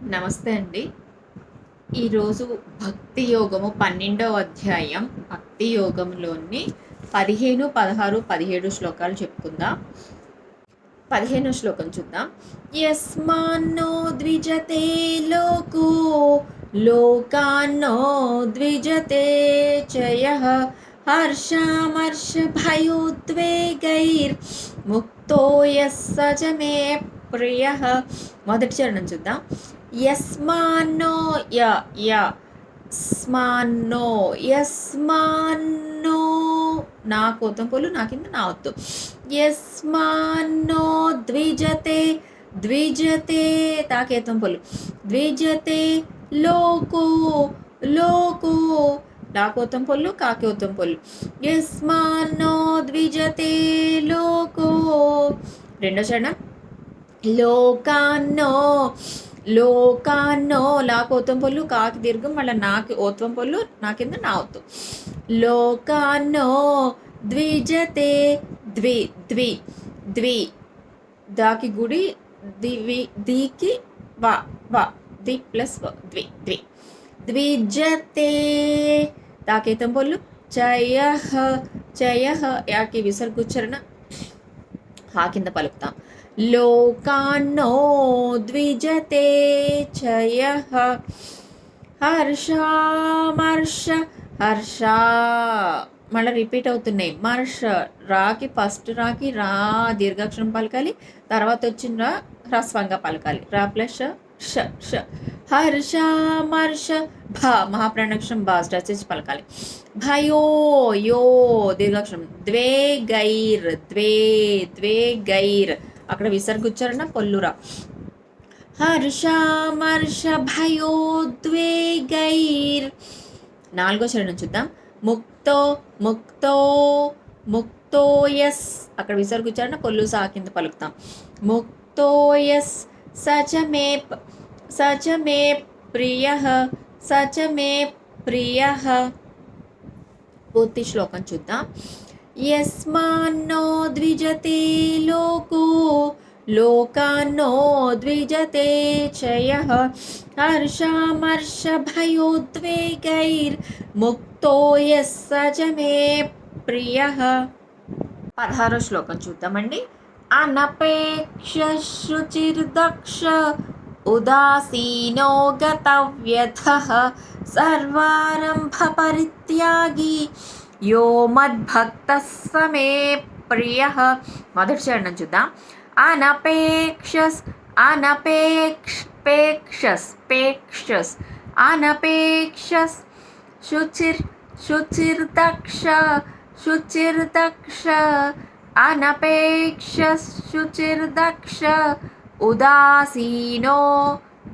నమస్తే అండి. ఈరోజు భక్తి యోగము 12వ అధ్యాయం భక్తి యోగంలోని 15, 16, 17 శ్లోకాలు చెప్పుకుందాం. 15వ శ్లోకం చూద్దాం. యస్మాన్నో ద్విజతే లోకో లోకాన్నో ద్విజతే చయః హర్షామర్ష భయోద్వేగైర్ ముక్తో యస్స చ మే ప్రియః. మొదటి చరణం చూద్దాం. యస్మాన్నో య య స్మాన్నో యస్మాన్నో నా కోతం పోలు నా కింద నా వద్దు. యస్మాన్నో ద్విజతే ద్విజతే తాకేతం పోలు ద్విజతే లోకో లోకో లాకోతం పొల్లు కాకోతం పొల్లు. యస్మాన్నో ద్విజతే లోకో. రెండో చరణం. లోకాన్నో లోకాన్నో లాకోతం పొల్లు కాకి దీర్ఘం మళ్ళీ నాకి ఓత్వం పొల్లు నా కింద నా ఒత్తు. లోకాన్నో ద్విజతే ద్వి ద్వి ద్వి దాకి గుడి దివి దీకి వా వా ది ప్లస్ ద్వి ద్వి ద్విజతే తాకేతం పొల్లు చయః చయః యాకి విసర్గుచ్చరణ హా కింద పలుకుతాం. లోకాన్నో ద్విజతే చయః హర్షామర్ష హర్ష మళ్ళీ రిపీట్ అవుతున్నాయి. మర్ష రాకి ఫస్ట్ రాకి రా దీర్ఘాక్షరం పలకాలి, తర్వాత వచ్చిన రా హ్రస్వంగా పలకాలి. రా ప్లస్ ష ష హర్షామర్ష భ మహాప్రాణాక్షరం బా స్ట్రెచ్ పలకాలి. భయో యో దీర్ఘాక్షరం ద్వే గైర్ ద్వే ద్వే గైర్ అక్కడ విసర్గుచ్చరణ పొల్లురా. హర్షామర్ష భయోద్వేగైర్. నాలుగో చరణం చూద్దాం. ముక్తో ముక్తో ముక్తో యస్ అక్కడ విసర్గుచ్చరణ పొల్లు సా కింద పలుకుతాం. ముక్తో యస్ సచ మే ప్రియః సచ మే ప్రియః. పూర్తి శ్లోకం చూద్దాం. యస్మాన్నో ద్విజతే లోకో లోకాన్నో ద్విజతే చయః హర్షామర్ష భయోద్వేగైర్ ముక్తో యస్స చ మే ప్రియః. 16వ శ్లోకం చూద్దామండి. అనపేక్ష శుచిర్దక్ష ఉదాసీనో గతవ్యథః సర్వారంభ పరిత్యాగి యో మద్భక్తః స మే ప్రియః. మొదటి చరణం చూద్దాం. అనపేక్షస్ అనపేక్షస్ పేక్షస్ అనపేక్షస్ శుచిర్దక్ష శుచిర్దక్ష అనపేక్షస్ శుచిర్దక్ష ఉదాసీనో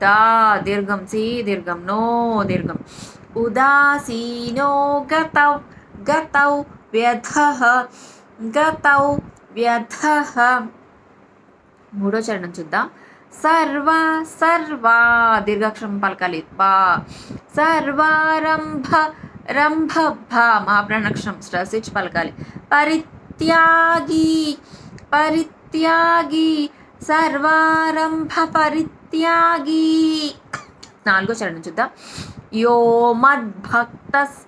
దా దీర్ఘం సి దీర్ఘం నో దీర్ఘం ఉదాసీనో గతౌ వ్యథః గతౌ వ్యథః. మూడో చరణం చూద్దాం. సర్వా దీర్ఘాక్షరం పలకాలి బా సర్వారంభ రంభ భ మహాప్రాణాక్షరం స్ట్రెచ్ పలకాలి. పరిత్యాగి సర్వారంభ పరిత్యాగి. నాలుగో చరణం చూద్దాం. యో మద్భక్తస్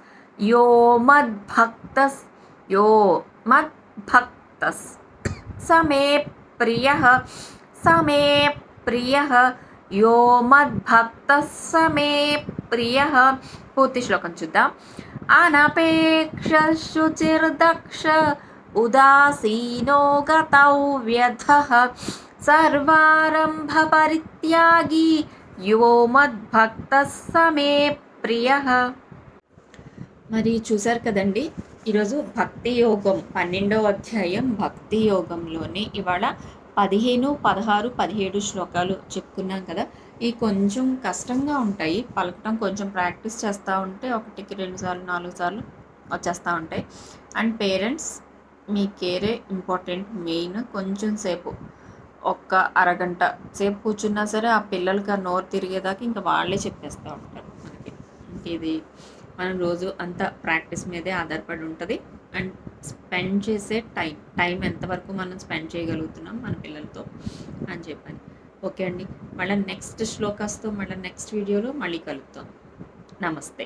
స మే ప్రియః యో మద్భక్తః స మే ప్రియః. పూర్తి శ్లోకం చూద్దాం. అనపేక్ష శుచిర్దక్ష ఉదాసీనో గతౌ వ్యథః సర్వారంభ పరిత్యాగి యో మద్భక్తః స మే ప్రియః. మరి చూసారు కదండి, ఈరోజు భక్తి యోగం 12వ అధ్యాయం భక్తి యోగంలోని ఇవాళ 15, 16, 17 శ్లోకాలు చెప్పుకున్నాం కదా. ఈ కొంచెం కష్టంగా ఉంటాయి పలకటం, కొంచెం ప్రాక్టీస్ చేస్తూ ఉంటే 1కి 2 సార్లు 4 సార్లు వచ్చేస్తూ ఉంటాయి. అండ్ పేరెంట్స్ మీ కేరే ఇంపార్టెంట్. మెయిన్ కొంచెం సేపు ఒక్క అరగంట సేపు కూర్చున్నా సరే ఆ పిల్లలకి ఆ నోరు తిరిగేదాకా ఇంకా వాళ్ళే చెప్పేస్తూ ఉంటారు మనకి. ఇది మనం రోజు అంతా ప్రాక్టీస్ మీదే ఆధారపడి ఉంటుంది. అండ్ స్పెండ్ చేసే టైం ఎంతవరకు మనం స్పెండ్ చేయగలుగుతున్నాం మన పిల్లలతో అని చెప్పని. ఓకే అండి. మళ్ళీ నెక్స్ట్ శ్లోకాస్తో మళ్ళీ నెక్స్ట్ వీడియోలో మళ్ళీ కలుద్దాం. నమస్తే.